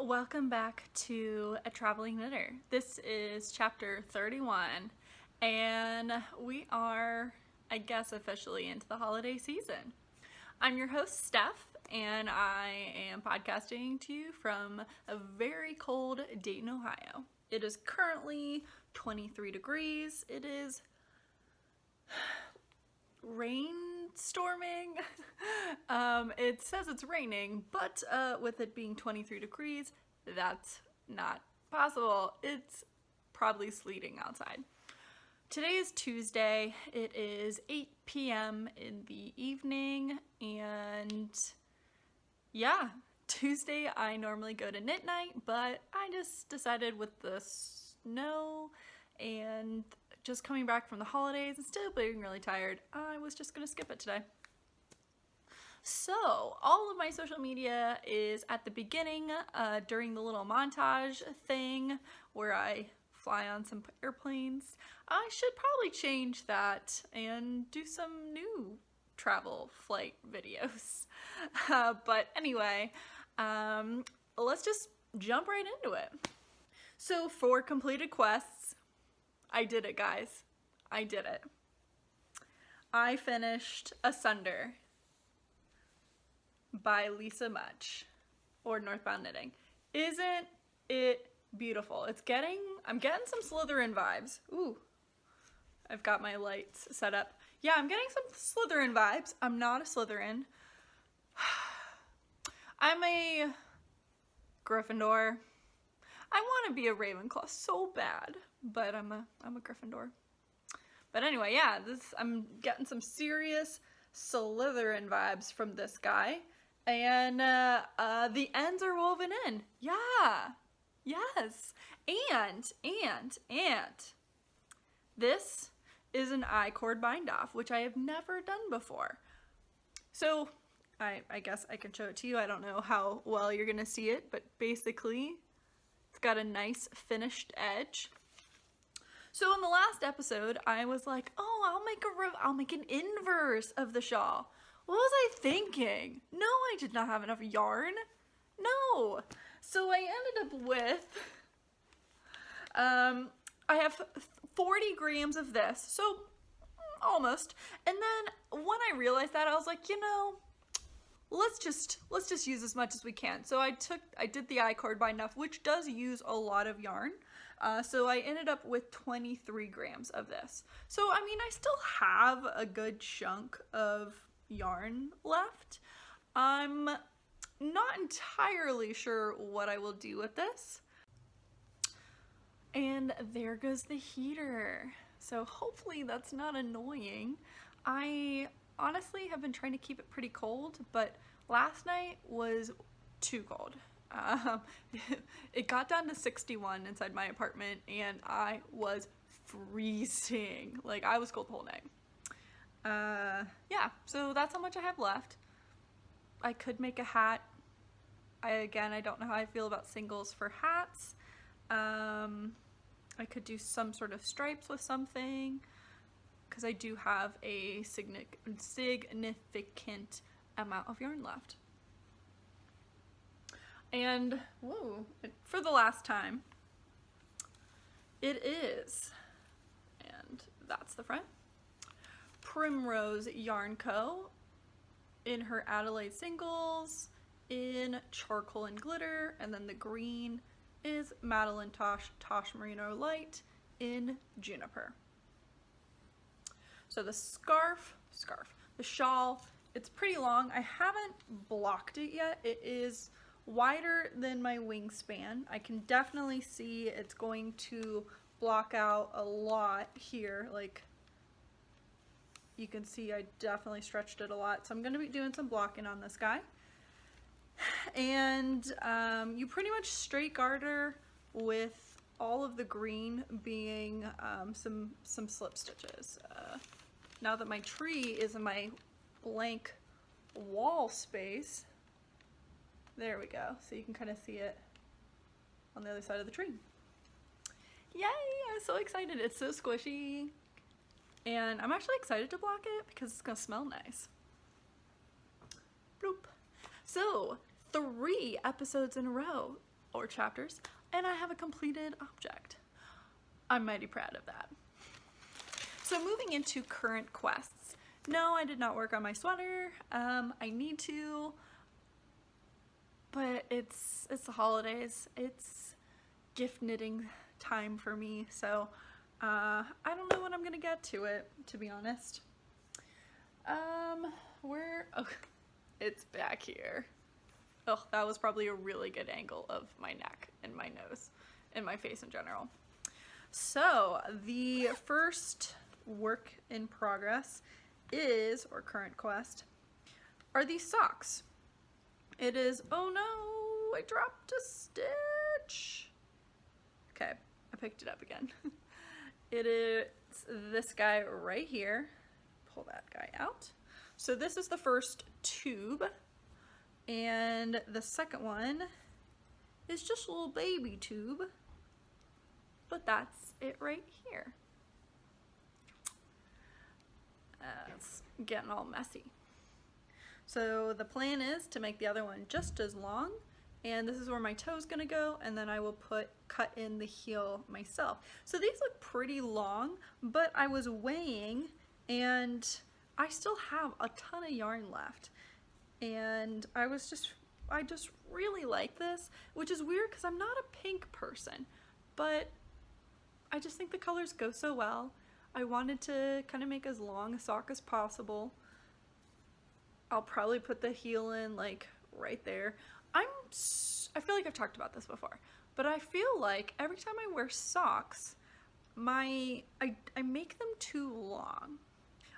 welcome back to A Traveling Knitter. This is chapter 31 and we are, I guess, officially into the holiday season. I'm your host Steph and I am podcasting to you from a very cold Dayton, Ohio. It is currently 23 degrees. It is rainstorming. It says it's raining, but with it being 23 degrees, that's not possible. It's probably sleeting outside. Today is Tuesday. It is 8 p.m. in the evening, and yeah, Tuesday I normally go to knit night, but I just decided with the snow and just coming back from the holidays and still being really tired, I was just gonna skip it today. So all of my social media is at the beginning during the little montage thing where I fly on some airplanes. I should probably change that and do some new travel flight videos. But anyway, let's just jump right into it. So for completed quests, I did it, guys. I did it. I finished Asunder by Lisa Mutch, or Northbound Knitting. Isn't it beautiful? I'm getting some Slytherin vibes. Ooh, I've got my lights set up. Yeah, I'm getting some Slytherin vibes. I'm not a Slytherin. I'm a Gryffindor. I want to be a Ravenclaw so bad, but I'm a Gryffindor. But anyway, yeah, I'm getting some serious Slytherin vibes from this guy, and the ends are woven in. Yeah, yes, and this is an I-cord bind off, which I have never done before. So I guess I can show it to you. I don't know how well you're gonna see it, but basically it's got a nice finished edge. So in the last episode, I was like, oh, I'll make an inverse of the shawl. What was I thinking? No, I did not have enough yarn. No. So I ended up with, I have 40 grams of this, so almost. And then when I realized that, I was like, you know, let's just use as much as we can. So I did the I-cord bind off, which does use a lot of yarn. So I ended up with 23 grams of this. So I mean, I still have a good chunk of yarn left. I'm not entirely sure what I will do with this. And there goes the heater. So hopefully that's not annoying. I honestly have been trying to keep it pretty cold, but last night was too cold. It got down to 61 inside my apartment and I was freezing. Like, I was cold the whole night. Yeah, so that's how much I have left. I could make a hat. I don't know how I feel about singles for hats. I could do some sort of stripes with something, because I do have a significant amount of yarn left. And, whoa, for the last time, it is, and that's the front, Primrose Yarn Co. in her Adelaide singles in charcoal and glitter, and then the green is Madelinetosh Tosh Merino Light in Juniper. So the the shawl, it's pretty long. I haven't blocked it yet. It is wider than my wingspan. I can definitely see it's going to block out a lot here. Like, you can see I definitely stretched it a lot. So I'm going to be doing some blocking on this guy. And you pretty much straight garter with all of the green being some slip stitches. Now that my tree is in my blank wall space, there we go. So you can kind of see it on the other side of the tree. Yay! I'm so excited. It's so squishy. And I'm actually excited to block it because it's gonna smell nice. Bloop. So 3 episodes in a row or chapters, and I have a completed object. I'm mighty proud of that. So moving into current quests. No, I did not work on my sweater. I need to, but it's the holidays. It's gift knitting time for me, so I don't know when I'm gonna get to it, to be honest. Oh, it's back here. Oh, that was probably a really good angle of my neck and my nose and my face in general. So the first work in progress is, or current quest, are these socks. It is, oh no, I dropped a stitch. Okay, I picked it up again. It is this guy right here. Pull that guy out. So this is the first tube, and the second one is just a little baby tube, but that's it right here. It's getting all messy. So the plan is to make the other one just as long, and this is where my toe's gonna go, and then I will cut in the heel myself. So these look pretty long, but I was weighing, and I still have a ton of yarn left, and I just really like this, which is weird because I'm not a pink person, but I just think the colors go so well. I wanted to kind of make as long a sock as possible. I'll probably put the heel in like right there. I feel like I've talked about this before, but I feel like every time I wear socks, I make them too long.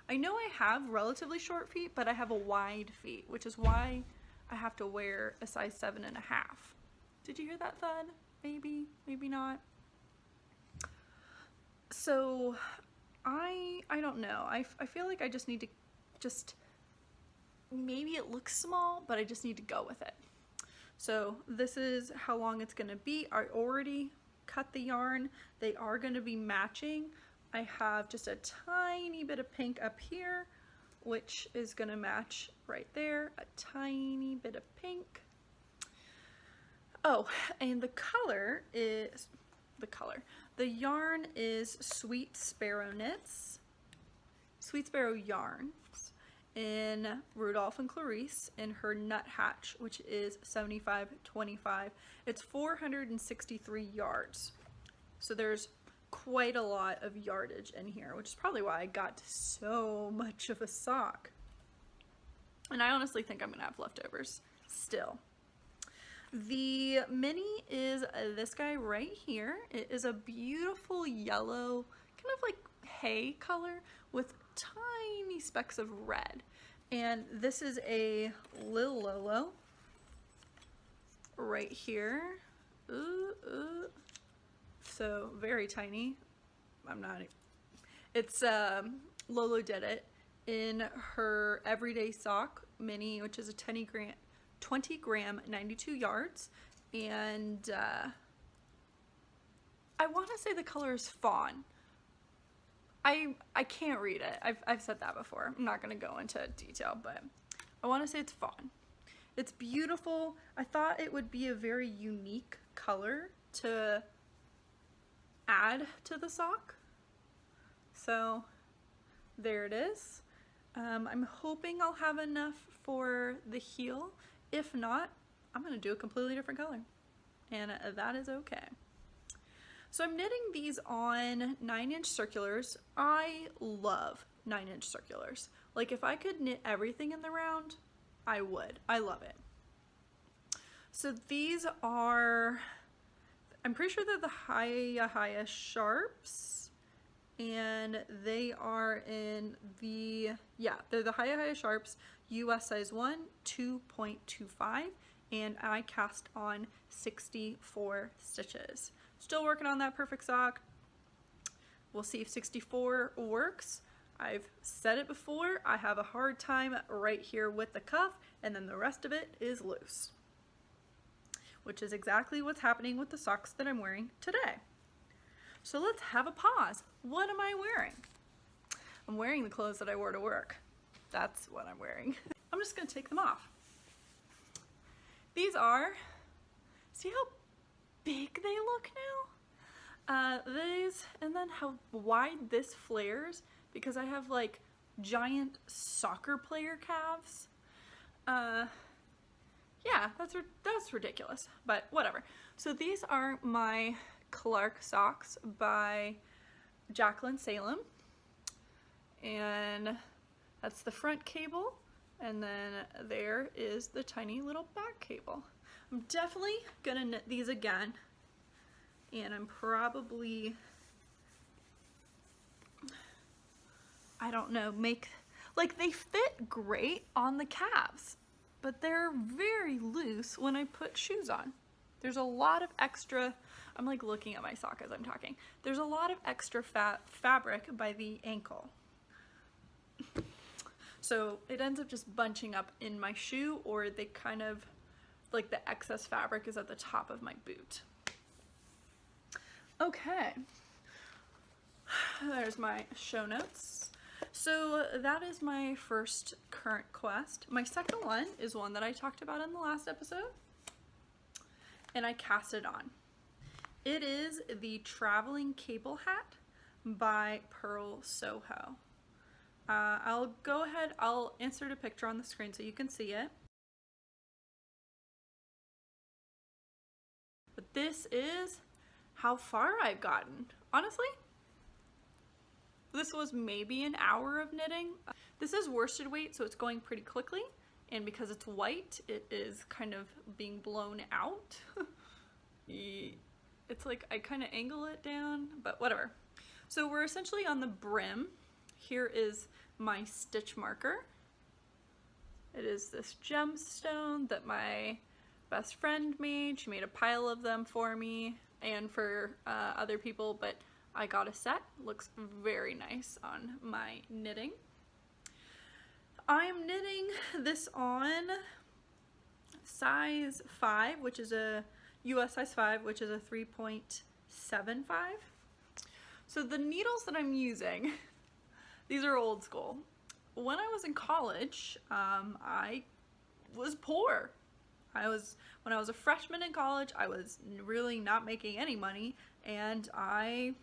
I know I have relatively short feet, but I have a wide feet, which is why I have to wear a size 7.5. Did you hear that thud? Maybe, maybe not. So I don't know. I feel like I just need to maybe it looks small, but I just need to go with it. So this is how long it's gonna be. I already cut the yarn. They are gonna be matching. I have just a tiny bit of pink up here, which is gonna match right there. A tiny bit of pink. Oh, and the yarn is Sweet Sparrow Knits, Sweet Sparrow yarns in Rudolph and Clarice in her Nuthatch, which is 75/25. It's 463 yards. So there's quite a lot of yardage in here, which is probably why I got so much of a sock. And I honestly think I'm gonna have leftovers still. The mini is this guy right here. It is a beautiful yellow, kind of like hay color with tiny specks of red. And this is a Lil Lolo right here. So very tiny. It's Lolo did it in her everyday sock mini, which is a 20 gram 92 yards, and I want to say the color is Fawn. I can't read it. I've said that before. I'm not going to go into detail, but I want to say it's Fawn. It's beautiful. I thought it would be a very unique color to add to the sock. So there it is. I'm hoping I'll have enough for the heel. If not, I'm going to do a completely different color, and that is okay. So I'm knitting these on 9-inch circulars. I love 9-inch circulars. Like if I could knit everything in the round, I would. I love it. So these are, I'm pretty sure they're the Haya Sharps, and they are in the, yeah, they're the Haya Sharps US size 1, 2.25, and I cast on 64 stitches. Still working on that perfect sock. We'll see if 64 works. I've said it before, I have a hard time right here with the cuff, and then the rest of it is loose, which is exactly what's happening with the socks that I'm wearing today. So let's have a pause. What am I wearing? I'm wearing the clothes that I wore to work. That's what I'm wearing. I'm just gonna take them off. These are, see how big they look now. These, and then how wide this flares, because I have like giant soccer player calves. Yeah, that's ridiculous, but whatever. So these are my Clark socks by Jacqueline Salem, and that's the front cable, and then there is the tiny little back cable. I'm definitely gonna knit these again, and I'm probably, I don't know, like they fit great on the calves, but they're very loose when I put shoes on. There's a lot of extra, I'm like looking at my sock as I'm talking. There's a lot of extra fabric by the ankle. So it ends up just bunching up in my shoe, or they kind of, like the excess fabric is at the top of my boot. Okay, there's my show notes. So that is my first current quest. My second one is one that I talked about in the last episode, and I cast it on. It is the Traveling Cable Hat by Purl SoHo. I'll go ahead, I'll insert a picture on the screen so you can see it. But this is how far I've gotten. Honestly, this was maybe an hour of knitting. This is worsted weight, so it's going pretty quickly. And because it's white, it is kind of being blown out. It's like I kind of angle it down, but whatever. So we're essentially on the brim. Here is my stitch marker. It is this gemstone that my best friend made. She made a pile of them for me and for other people, but I got a set. Looks very nice on my knitting. I'm knitting this on size 5, which is a US size 5, which is a 3.75. So the needles that I'm using, these are old school. When I was in college, I was poor. When I was a freshman in college, I was really not making any money, and I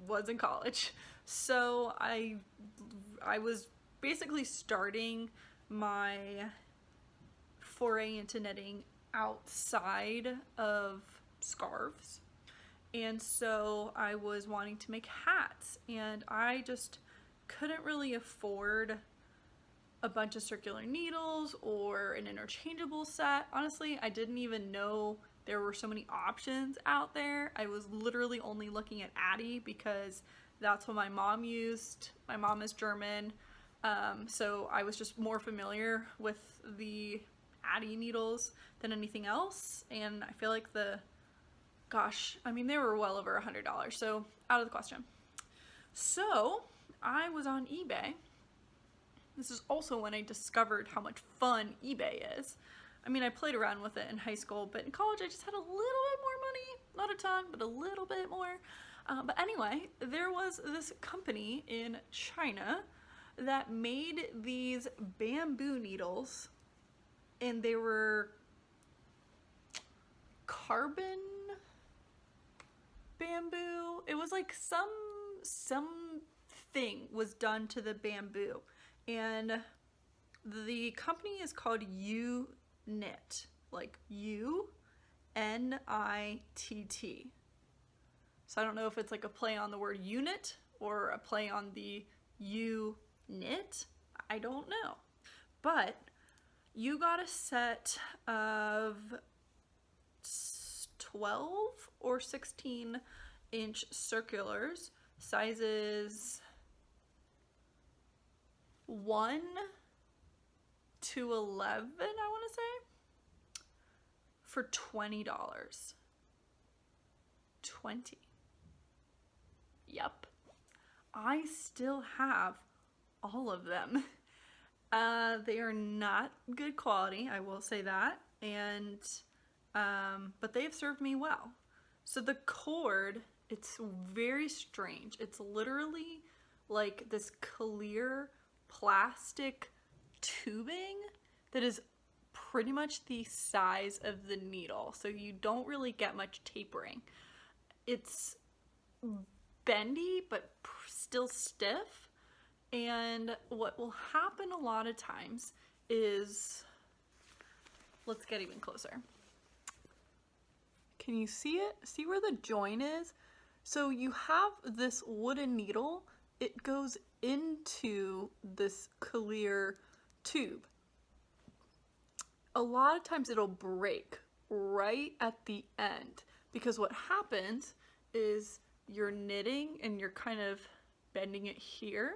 was in college. So I was basically starting my foray into knitting outside of scarves. And so I was wanting to make hats, and I just couldn't really afford a bunch of circular needles or an interchangeable set. Honestly, I didn't even know there were so many options out there. I was literally only looking at Addy because that's what my mom used. My mom is German, so I was just more familiar with the Addy needles than anything else. And I feel like I mean, they were well over $100, so out of the question. So I was on eBay. This is also when I discovered how much fun eBay is. I mean, I played around with it in high school, but in college I just had a little bit more money. Not a ton, but a little bit more. But anyway, there was this company in China that made these bamboo needles, and they were carbon bamboo. It was like something was done to the bamboo, and the company is called Knit, like U-N-I-T-T. So I don't know if it's like a play on the word unit or a play on the knit. I don't know. But you got a set of 12 or 16 inch circulars, sizes 1 to 11, I want to say, for $20. 20. Yep. I still have all of them. They are not good quality, I will say that, and but they've served me well. So the cord, it's very strange. It's literally like this clear plastic tubing that is pretty much the size of the needle, so you don't really get much tapering. It's bendy but still stiff, and what will happen a lot of times is, let's get even closer. Can you see it? See where the join is? So you have this wooden needle, it goes into this clear tube. A lot of times it'll break right at the end, because what happens is you're knitting and you're kind of bending it here,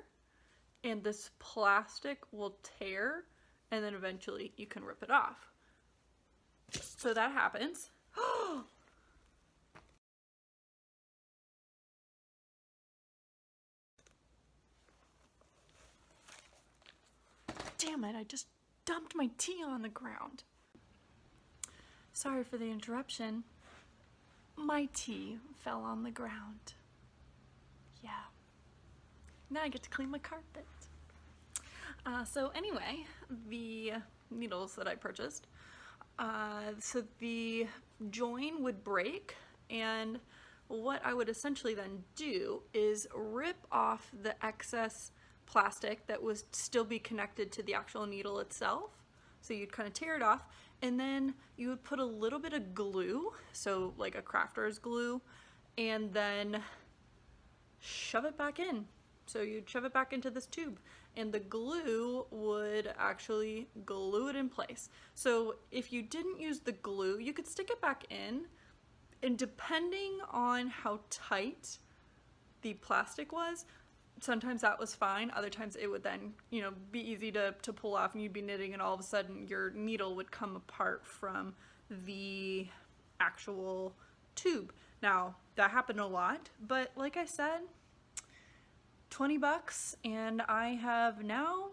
and this plastic will tear, and then eventually you can rip it off. So that happens. Damn it, I just dumped my tea on the ground. Sorry for the interruption. My tea fell on the ground. Yeah. Now I get to clean my carpet. So anyway, the needles that I purchased, so the join would break, and what I would essentially then do is rip off the excess plastic that would still be connected to the actual needle itself. So you'd kind of tear it off, and then you would put a little bit of glue, so like a crafter's glue, and then shove it back in. So you'd shove it back into this tube, and the glue would actually glue it in place. So if you didn't use the glue, you could stick it back in, and depending on how tight the plastic was, sometimes that was fine. Other times it would then, you know, be easy to pull off, and you'd be knitting, and all of a sudden your needle would come apart from the actual tube. Now, that happened a lot, but like I said, 20 bucks, and I have now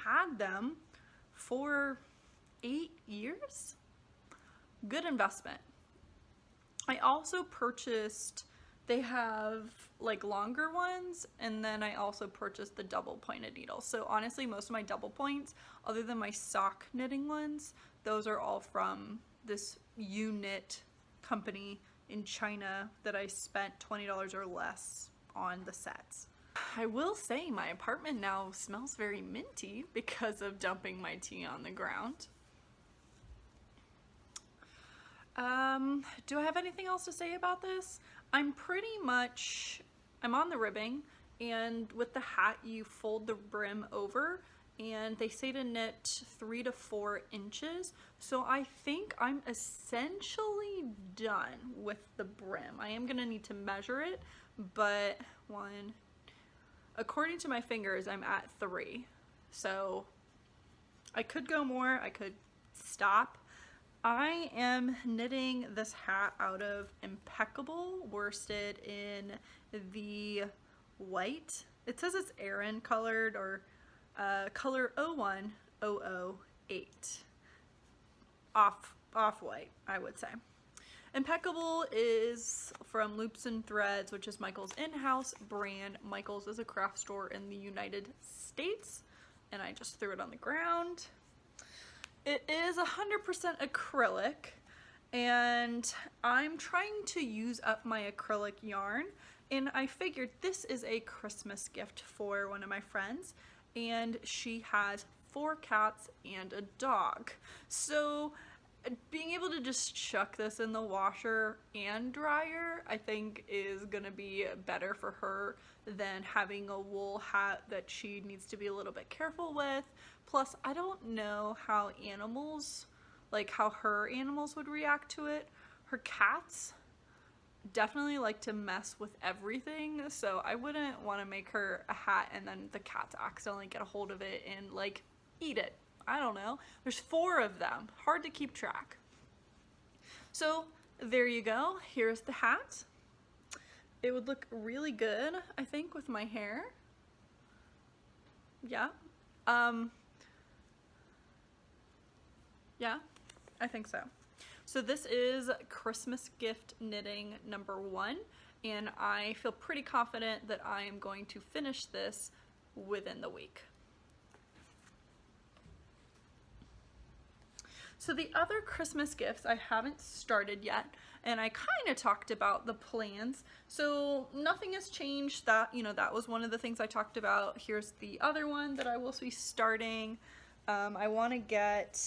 had them for 8 years. Good investment. I also purchased, they have like longer ones, and then I also purchased the double pointed needles. So honestly, most of my double points, other than my sock knitting ones, those are all from this U-Knit company in China that I spent $20 or less on the sets. I will say my apartment now smells very minty because of dumping my tea on the ground. Do I have anything else to say about this? I'm on the ribbing, and with the hat you fold the brim over, and they say to knit 3 to 4 inches. So I think I'm essentially done with the brim. I am gonna need to measure it, but according to my fingers, I'm at 3. So I could go more, I could stop. I am knitting this hat out of Impeccable, worsted in the white. It says it's Aran colored, or color 01008. Off-white, I would say. Impeccable is from Loops and Threads, which is Michael's in-house brand. Michael's is a craft store in the United States, and I just threw it on the ground. It is 100% acrylic, and I'm trying to use up my acrylic yarn, and I figured this is a Christmas gift for one of my friends, and she has 4 cats and a dog. So being able to just chuck this in the washer and dryer, I think is gonna be better for her than having a wool hat that she needs to be a little bit careful with. Plus, I don't know how how her animals would react to it. Her cats definitely like to mess with everything, so I wouldn't want to make her a hat and then the cats accidentally get a hold of it and like eat it. I don't know. There's 4 of them. Hard to keep track. So there you go. Here's the hat. It would look really good, I think, with my hair. Yeah. Yeah, I think so. So this is Christmas gift knitting number 1, and I feel pretty confident that I am going to finish this within the week. So the other Christmas gifts I haven't started yet, and I kind of talked about the plans. So nothing has changed. That, you know, that was one of the things I talked about. Here's the other one that I will be starting. I want to get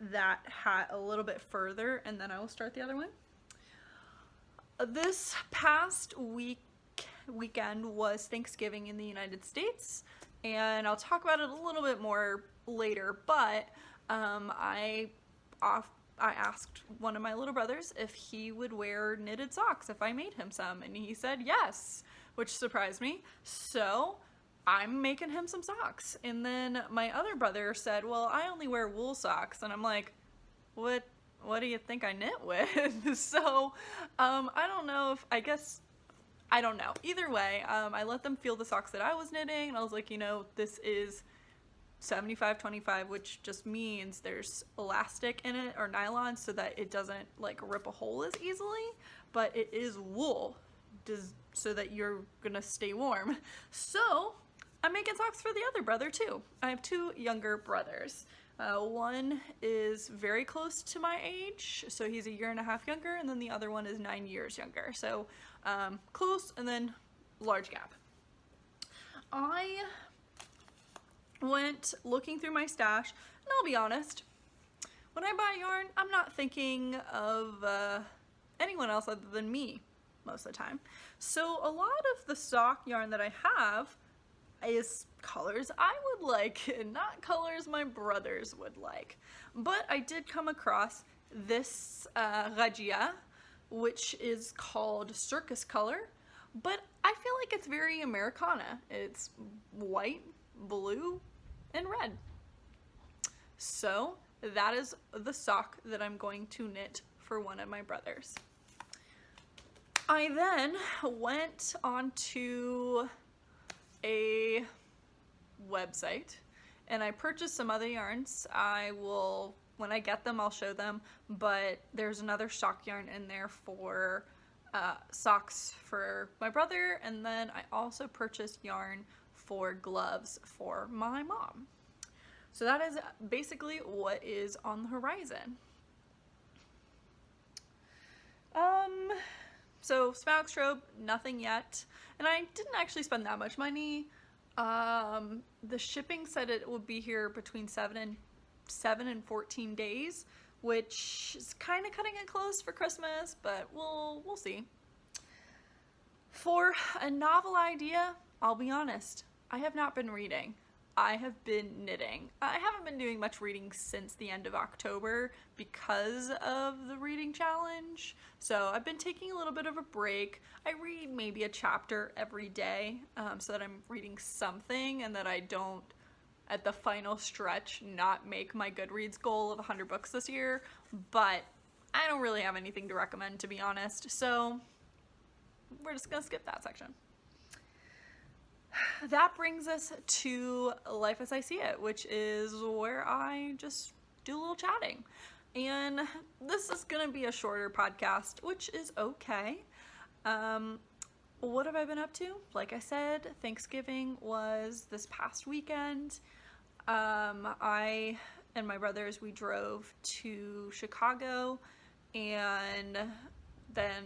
that hat a little bit further, and then I will start the other one. This past weekend was Thanksgiving in the United States, and I'll talk about it a little bit more later, but I asked one of my little brothers if he would wear knitted socks if I made him some, and he said yes, which surprised me. So I'm making him some socks. And then my other brother said, well, I only wear wool socks, and I'm like, what do you think I knit with? So I don't know if, I don't know. Either way, I let them feel the socks that I was knitting, and I was like, you know, this is 75-25, which just means there's elastic in it, or nylon, so that it doesn't like rip a hole as easily, but it is wool, so that you're gonna stay warm. So I'm making socks for the other brother too. I have two younger brothers. One is very close to my age, so he's 1.5 years younger, and then the other one is 9 years younger. So close, and then large gap. I went looking through my stash, and I'll be honest, when I buy yarn, I'm not thinking of anyone else other than me most of the time. So a lot of the sock yarn that I have is colors I would like, and not colors my brothers would like. But I did come across this razzia, which is called Circus Color, but I feel like it's very Americana. It's white, blue, and red. So that is the sock that I'm going to knit for one of my brothers. I then went onto a website and I purchased some other yarns. I will, when I get them, I'll show them, but there's another sock yarn in there for socks for my brother, and then I also purchased yarn for gloves for my mom. So that is basically what is on the horizon. So Smagstrobe, nothing yet, and I didn't actually spend that much money. The shipping said it would be here between 7 and 14 days, which is kind of cutting it close for Christmas, but we'll see. For a novel idea, I'll be honest, I have not been reading. I have been knitting. I haven't been doing much reading since the end of October because of the reading challenge. So I've been taking a little bit of a break. I read maybe a chapter every day, so that I'm reading something and that I don't, at the final stretch, not make my Goodreads goal of 100 books this year. But I don't really have anything to recommend, to be honest. So we're just gonna skip that section. That brings us to Life as I See It, which is where I just do a little chatting. And this is going to be a shorter podcast, which is okay. What have I been up to? Like I said, Thanksgiving was this past weekend. I and my brothers, we drove to Chicago and then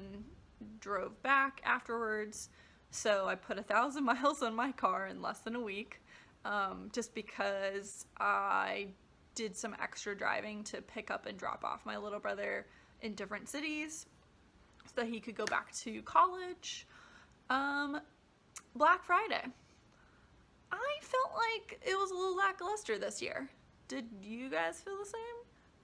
drove back afterwards. So I put 1,000 miles on my car in less than a week, just because I did some extra driving to pick up and drop off my little brother in different cities so that he could go back to college. Black Friday. I felt like it was a little lackluster this year. Did you guys feel the same?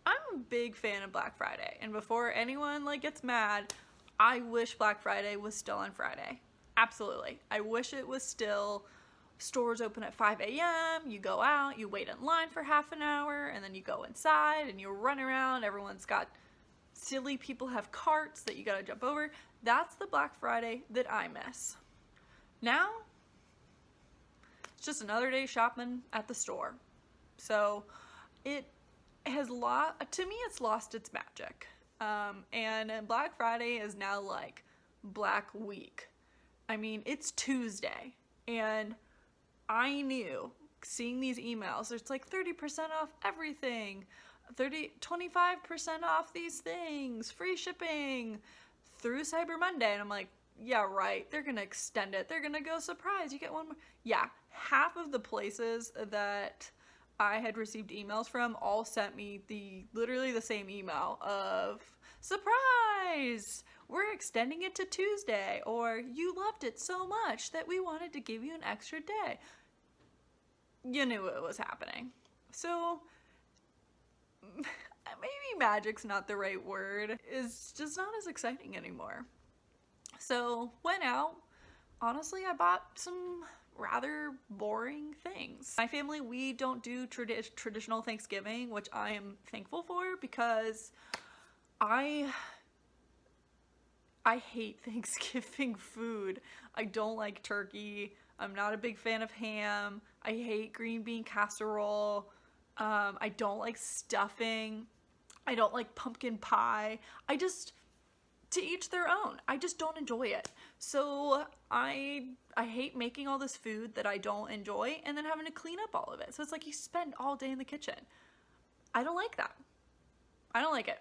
I'm a big fan of Black Friday, and before anyone gets mad, I wish Black Friday was still on Friday. Absolutely. I wish it was still stores open at 5 a.m. You go out, you wait in line for half an hour, and then you go inside and you run around. Everyone's got silly people have carts that you gotta jump over. That's the Black Friday that I miss. Now, it's just another day shopping at the store. So it has to me, it's lost its magic. And Black Friday is now like Black Week. I mean, it's Tuesday, and I knew, seeing these emails, it's like 30% off everything. 25% off these things, free shipping through Cyber Monday. And I'm like, yeah, right. They're going to extend it. They're going to go, surprise, you get one more. Yeah, half of the places that I had received emails from all sent me literally the same email of, surprise, we're extending it to Tuesday, or you loved it so much that we wanted to give you an extra day. You knew it was happening. So maybe magic's not the right word. It's just not as exciting anymore. So went out. Honestly, I bought some rather boring things. My family, we don't do traditional Thanksgiving, which I am thankful for, because I hate Thanksgiving food. I don't like turkey. I'm not a big fan of ham. I hate green bean casserole. I don't like stuffing. I don't like pumpkin pie. To each their own. I just don't enjoy it. So I hate making all this food that I don't enjoy and then having to clean up all of it. So it's like you spend all day in the kitchen. I don't like that. I don't like it.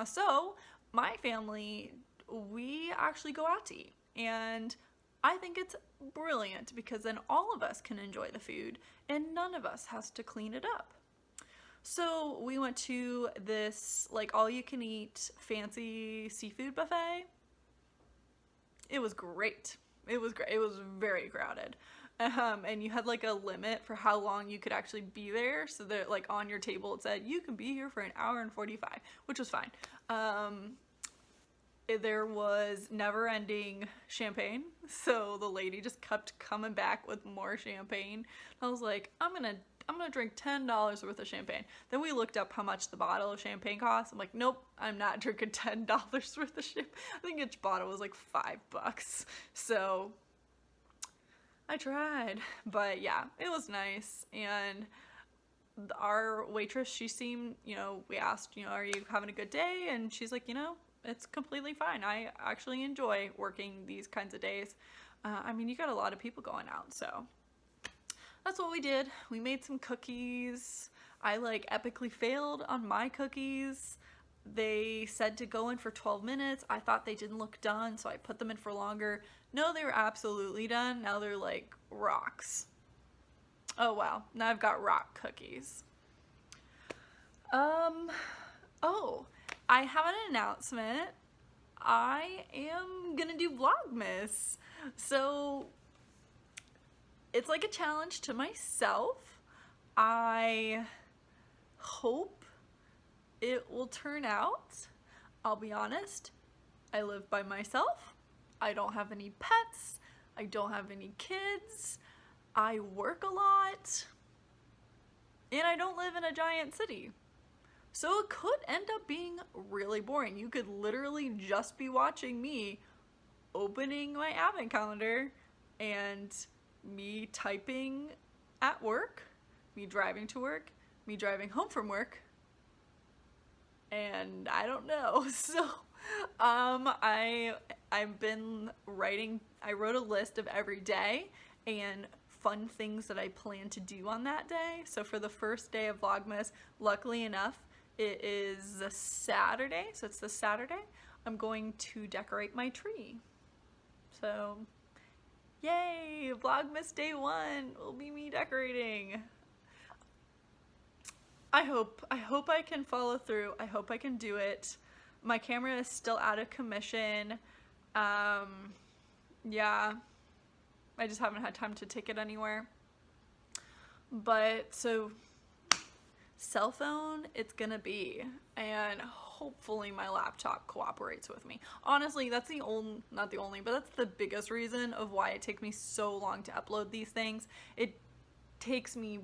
So my family, we actually go out to eat. And I think it's brilliant because then all of us can enjoy the food and none of us has to clean it up. So we went to this like all you can eat fancy seafood buffet. It was great. It was great. It was very crowded. And you had like a limit for how long you could actually be there. So that like on your table it said you can be here for an hour and 45, which was fine. There was never ending champagne. So the lady just kept coming back with more champagne. I was like, I'm gonna drink $10 worth of champagne. Then we looked up how much the bottle of champagne costs. I'm like, nope, I'm not drinking $10 worth of champagne. I think each bottle was like $5. So I tried, but yeah, it was nice. And our waitress, she seemed, we asked, are you having a good day? And she's like, it's completely fine. I actually enjoy working these kinds of days. You got a lot of people going out, so that's what we did. We made some cookies. I epically failed on my cookies. They said to go in for 12 minutes. I thought they didn't look done, so I put them in for longer. No, they were absolutely done. Now they're like rocks. Oh wow, now I've got rock cookies. Oh, I have an announcement. I am gonna do Vlogmas. So it's like a challenge to myself. I hope it will turn out. I'll be honest, I live by myself. I don't have any pets. I don't have any kids. I work a lot. And I don't live in a giant city. So it could end up being really boring. You could literally just be watching me opening my advent calendar and me typing at work, me driving to work, me driving home from work, and I don't know. So I've been writing. I wrote a list of every day and fun things that I plan to do on that day. So for the first day of Vlogmas, luckily enough, it is a Saturday, so it's this Saturday. I'm going to decorate my tree. So yay, Vlogmas day 1 will be me decorating. I hope I can follow through. I hope I can do it. My camera is still out of commission. Yeah, I just haven't had time to take it anywhere. But so cell phone it's gonna be, and hopefully my laptop cooperates with me. Honestly, that's not the only, but that's the biggest reason of why it takes me so long to upload these things. It takes me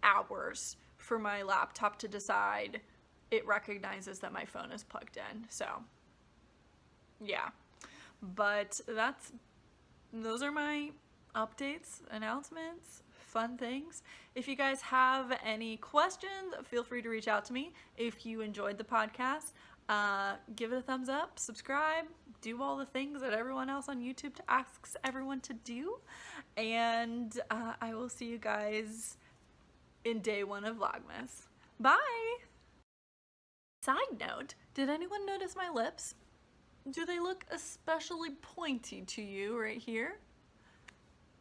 hours for my laptop to decide it recognizes that my phone is plugged in. So yeah, but those are my updates, announcements, fun things. If you guys have any questions, feel free to reach out to me. If you enjoyed the podcast, give it a thumbs up, subscribe, do all the things that everyone else on YouTube asks everyone to do. And I will see you guys in day 1 of Vlogmas. Bye! Side note, did anyone notice my lips? Do they look especially pointy to you right here?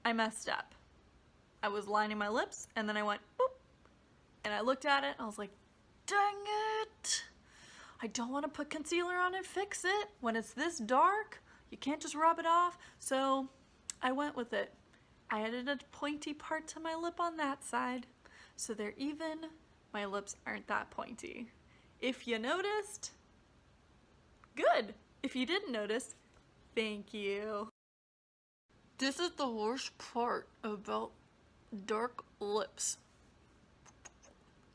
I messed up. I was lining my lips and then I went boop. And I looked at it and I was like, dang it! I don't want to put concealer on and fix it. When it's this dark, you can't just rub it off. So I went with it. I added a pointy part to my lip on that side. So they're even. My lips aren't that pointy. If you noticed, good. If you didn't notice, thank you. This is the worst part about dark lips.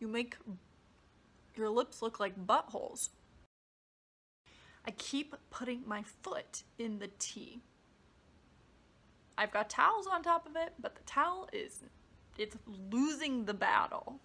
You make your lips look like buttholes. I keep putting my foot in the tea. I've got towels on top of it, but the towel it's losing the battle.